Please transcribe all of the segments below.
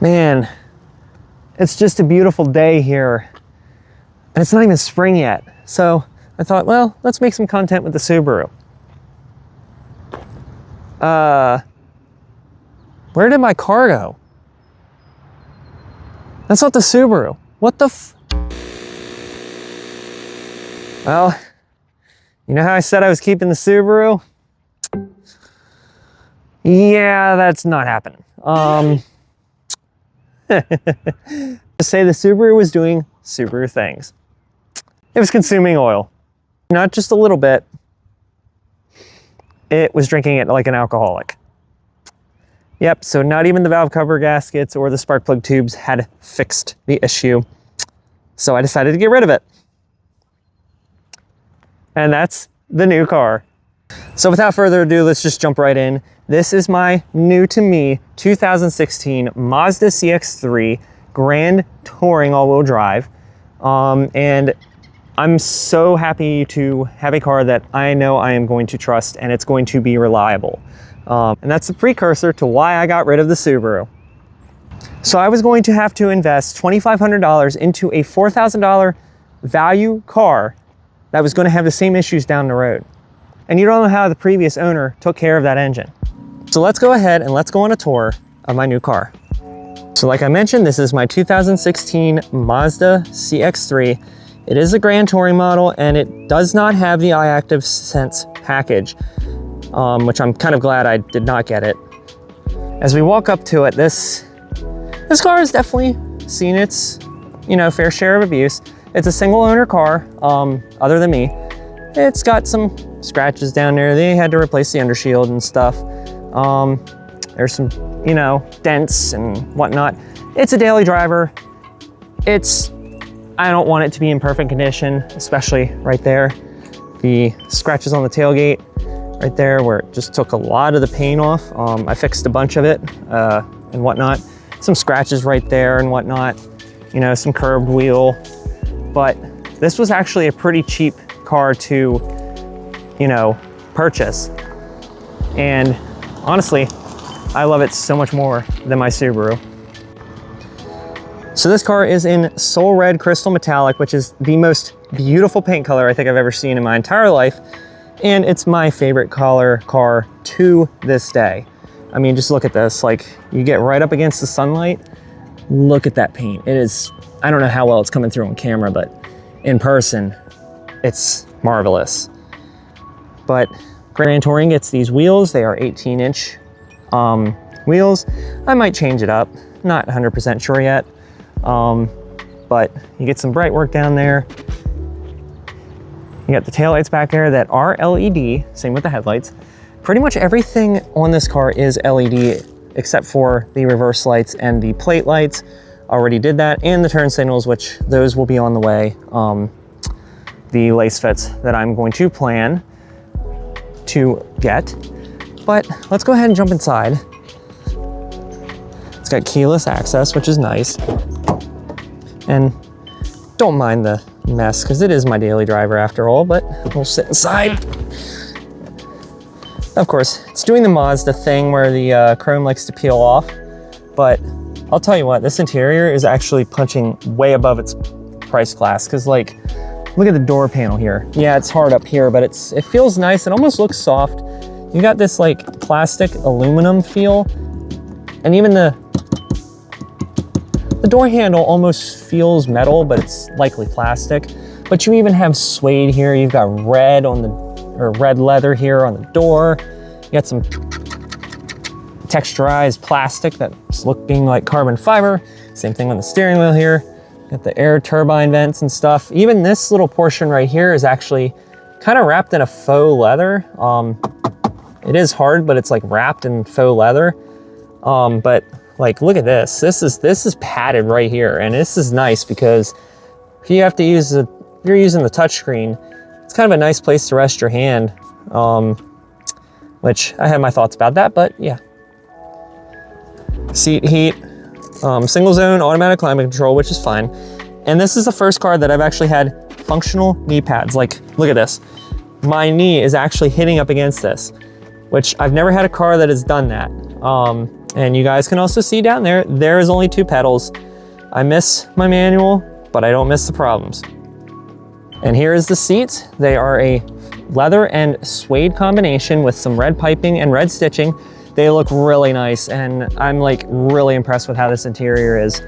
Man, it's just a beautiful day here. And it's not even spring yet. So I thought, well, let's make some content with the Subaru. Where did my car go? That's not the Subaru. What the Well, you know how I said I was keeping the Subaru? Yeah, that's not happening. To say the Subaru was doing Subaru things. It was consuming oil. Not just a little bit. It was drinking it like an alcoholic. Yep, so not even the valve cover gaskets or the spark plug tubes had fixed the issue. So I decided to get rid of it. And that's the new car. So without further ado, let's just jump right in. This is my new to me 2016 Mazda CX-3 Grand Touring all-wheel drive. And I'm so happy to have a car that I know I am going to trust and it's going to be reliable. And that's the precursor to why I got rid of the Subaru. So I was going to have to invest $2,500 into a $4,000 value car that was going to have the same issues down the road. And you don't know how the previous owner took care of that engine. So let's go ahead and let's go on a tour of my new car. So like I mentioned, this is my 2016 Mazda CX-3. It is a Grand Touring model and it does not have the iActive Sense package, which I'm kind of glad I did not get it. As we walk up to it, this car has definitely seen its, fair share of abuse. It's a single owner car, other than me. It's got some scratches down there. They had to replace the undershield and stuff. There's some, dents and whatnot. It's a daily driver. I don't want it to be in perfect condition, especially right there. The scratches on the tailgate, right there where it just took a lot of the paint off. I fixed a bunch of it and whatnot. Some scratches right there and whatnot. Some curved wheel. But this was actually a pretty cheap car to, purchase. And honestly, I love it so much more than my Subaru. So this car is in Soul Red Crystal Metallic, which is the most beautiful paint color I think I've ever seen in my entire life. And it's my favorite color car to this day. I mean, just look at this. Like, you get right up against the sunlight. Look at that paint. It is, I don't know how well it's coming through on camera, but in person, it's marvelous. But Grand Touring gets these wheels. They are 18-inch wheels. I might change it up. Not 100% sure yet. But you get some bright work down there. You got the taillights back there that are LED, same with the headlights. Pretty much everything on this car is LED except for the reverse lights and the plate lights. Already did that, and the turn signals, which those will be on the way. The lace fits that I'm going to plan to get. But let's go ahead and jump inside. It's got keyless access, which is nice. And don't mind the mess, because it is my daily driver after all, but we'll sit inside. Of course, it's doing the Mazda thing where the chrome likes to peel off, but I'll tell you what, this interior is actually punching way above its price class, because look at the door panel here. Yeah, it's hard up here, but it feels nice. It almost looks soft. You got this plastic aluminum feel, and even the door handle almost feels metal, but it's likely plastic. But you even have suede here. You've got red leather here on the door. You got some texturized plastic that's looking like carbon fiber. Same thing on the steering wheel here. Got the air turbine vents and stuff. Even this little portion right here is actually kind of wrapped in a faux leather. It is hard, but it's wrapped in faux leather. But look at this. This is padded right here, and this is nice because if you have to use if you're using the touchscreen, it's kind of a nice place to rest your hand. Which I have my thoughts about that, but yeah. Seat heat, single zone automatic climate control, which is fine. And this is the first car that I've actually had functional knee pads. Look at this. My knee is actually hitting up against this, which I've never had a car that has done that. And you guys can also see down there, there is only 2 pedals. I miss my manual, but I don't miss the problems. And here is the seats. They are a leather and suede combination with some red piping and red stitching. They look really nice, and I'm like really impressed with how this interior is.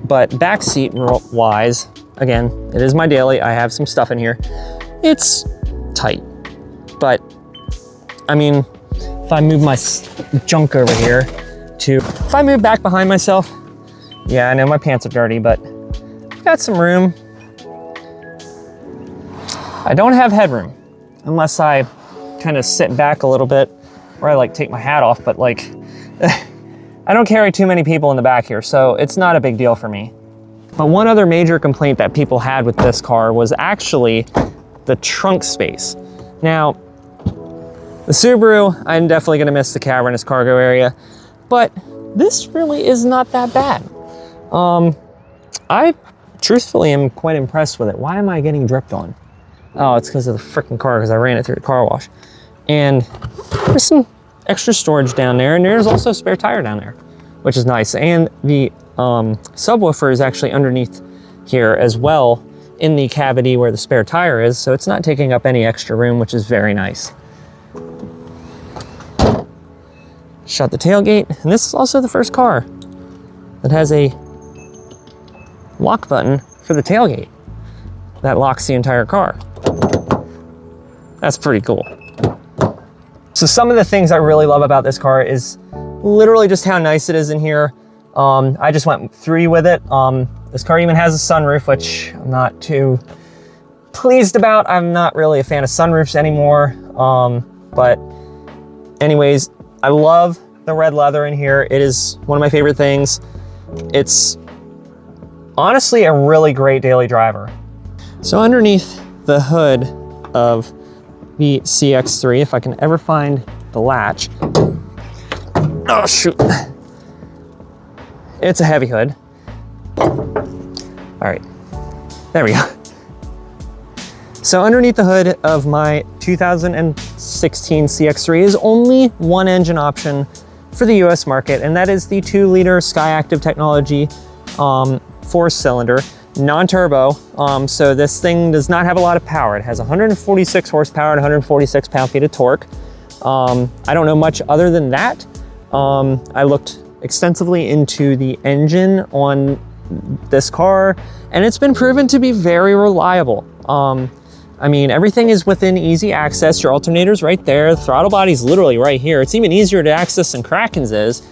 But back seat wise, again, it is my daily. I have some stuff in here. It's tight, but I mean, if I move my junk over here if I move back behind myself, yeah, I know my pants are dirty, but I've got some room. I don't have headroom unless I kind of sit back a little bit or I like take my hat off, but like, I don't carry too many people in the back here, so it's not a big deal for me. But one other major complaint that people had with this car was actually the trunk space. Now, the Subaru, I'm definitely gonna miss the cavernous cargo area, but this really is not that bad. I truthfully am quite impressed with it. Why am I getting dripped on? Oh, it's because of the freaking car, because I ran it through the car wash. And there's some extra storage down there, and there's also a spare tire down there, which is nice. And the subwoofer is actually underneath here as well in the cavity where the spare tire is, so it's not taking up any extra room, which is very nice. Shut the tailgate, and this is also the first car that has a lock button for the tailgate that locks the entire car. That's pretty cool. So some of the things I really love about this car is literally just how nice it is in here. I just went 3 with it. This car even has a sunroof, which I'm not too pleased about. I'm not really a fan of sunroofs anymore. But anyways, I love the red leather in here. It is one of my favorite things. It's honestly a really great daily driver. So underneath the hood of the CX-3, if I can ever find the latch. Oh shoot. It's a heavy hood. All right, there we go. So underneath the hood of my 2016 CX-3 is only one engine option for the US market, and that is the 2-liter Skyactiv technology 4-cylinder, non-turbo. So this thing does not have a lot of power. It has 146 horsepower and 146 pound-feet of torque. I don't know much other than that. I looked extensively into the engine on this car, and it's been proven to be very reliable. I mean, everything is within easy access. Your alternator's right there. The throttle body's literally right here. It's even easier to access than Krack'N's is.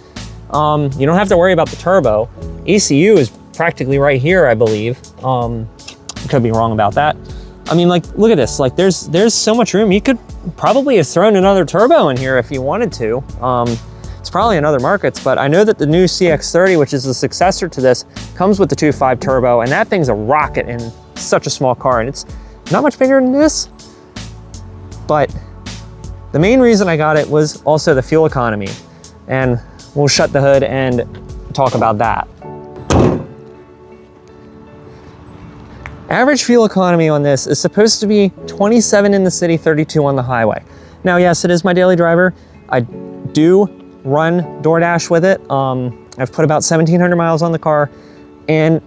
You don't have to worry about the turbo. ECU is practically right here, I believe. Could be wrong about that. I mean, like, look at this. Like, there's so much room. You could probably have thrown another turbo in here if you wanted to. It's probably in other markets, but I know that the new CX-30, which is the successor to this, comes with the 2.5 turbo, and that thing's a rocket in such a small car, and it's not much bigger than this. But the main reason I got it was also the fuel economy, and we'll shut the hood and talk about that. Average fuel economy on this is supposed to be 27 in the city, 32 on the highway. Now, yes, it is my daily driver. I do run DoorDash with it. I've put about 1,700 miles on the car, and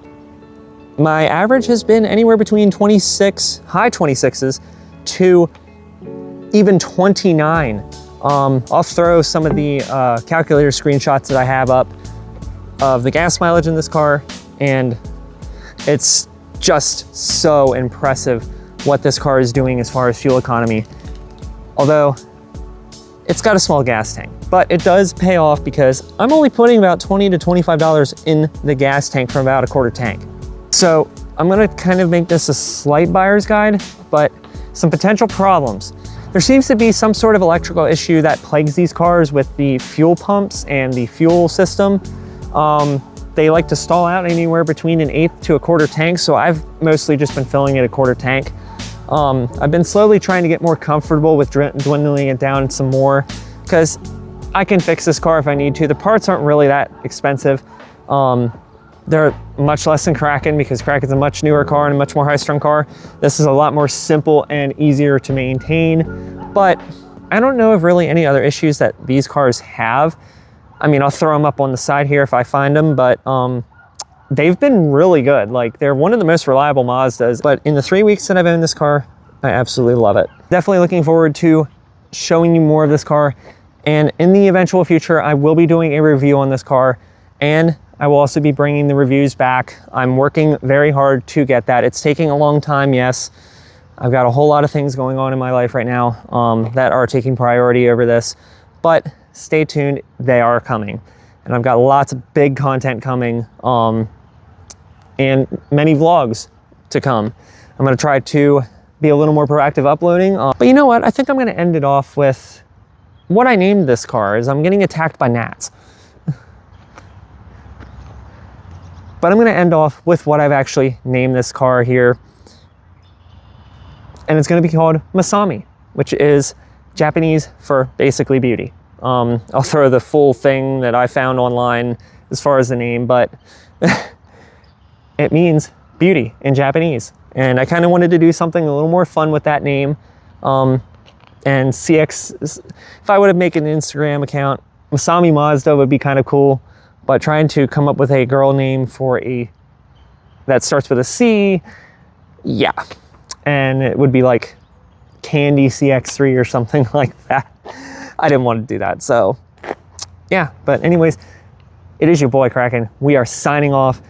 my average has been anywhere between 26, high 26s to even 29. I'll throw some of the calculator screenshots that I have up of the gas mileage in this car, and it's just so impressive what this car is doing as far as fuel economy. Although it's got a small gas tank, but it does pay off because I'm only putting about $20 to $25 in the gas tank from about a quarter tank. So I'm gonna kind of make this a slight buyer's guide, but some potential problems. There seems to be some sort of electrical issue that plagues these cars with the fuel pumps and the fuel system. They like to stall out anywhere between an 1/8 to a quarter tank, so I've mostly just been filling it a quarter tank. I've been slowly trying to get more comfortable with dwindling it down some more, because I can fix this car if I need to. The parts aren't really that expensive. They're much less than Krack'N, because Krack'N's a much newer car and a much more high-strung car. This is a lot more simple and easier to maintain, but I don't know of really any other issues that these cars have. I mean, I'll throw them up on the side here if I find them, but they've been really good. Like, they're one of the most reliable Mazdas, but in the 3 weeks that I've owned this car, I absolutely love it. Definitely looking forward to showing you more of this car. And in the eventual future, I will be doing a review on this car, and I will also be bringing the reviews back. I'm working very hard to get that. It's taking a long time, yes. I've got a whole lot of things going on in my life right now that are taking priority over this, but stay tuned, they are coming. And I've got lots of big content coming and many vlogs to come. I'm gonna try to be a little more proactive uploading, but you know what? I think I'm gonna end it off with what I named this car is I'm getting attacked by gnats. But I'm gonna end off with what I've actually named this car here. And it's gonna be called Masami, which is Japanese for basically beauty. I'll throw the full thing that I found online as far as the name, but it means beauty in Japanese. And I kind of wanted to do something a little more fun with that name. And CX, if I would have made an Instagram account, Masami Mazda would be kind of cool. But trying to come up with a girl name that starts with a C, yeah. And it would be like Candy CX-3 or something like that. I didn't want to do that, so yeah. But anyways, it is your boy Krack'N. We are signing off.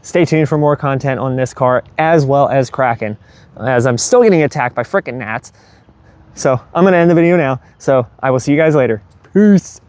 Stay tuned for more content on this car as well as Krack'N, as I'm still getting attacked by frickin' gnats. So I'm gonna end the video now. So I will see you guys later. Peace.